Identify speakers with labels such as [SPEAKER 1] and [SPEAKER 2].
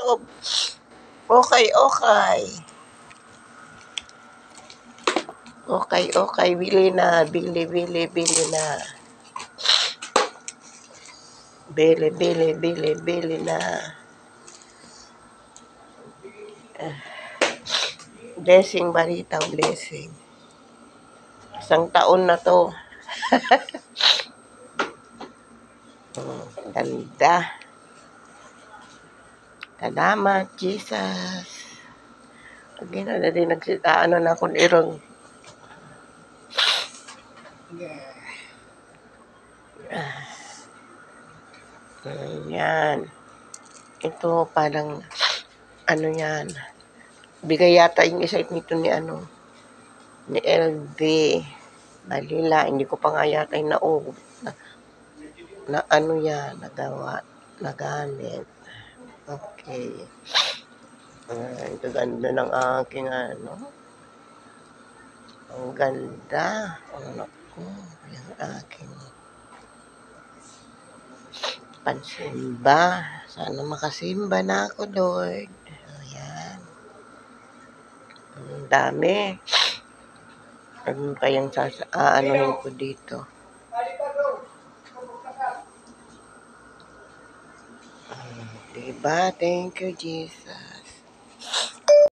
[SPEAKER 1] loob. Okay, okay. Okay, okay. Bili na. Bili na. Bili na. Blessing, Barita, blessing. Isang taon na to. Ganda. Salamat, Jesus. Again, na din ano na akong irong. Yan. Ito parang ano yan. Bigay yata yung isa nito ni ni LD. Malila, hindi ko pa nga yata yung na ano yan, nagawa, nagamit. Okay. Ito ganda ng aking Ang ganda. Naku, yung aking pansimba. Sana makasimba na ako, Lord. Ayan. Ang dami. Ano kayang aanuhin ko dito? Diba? Thank you, Jesus.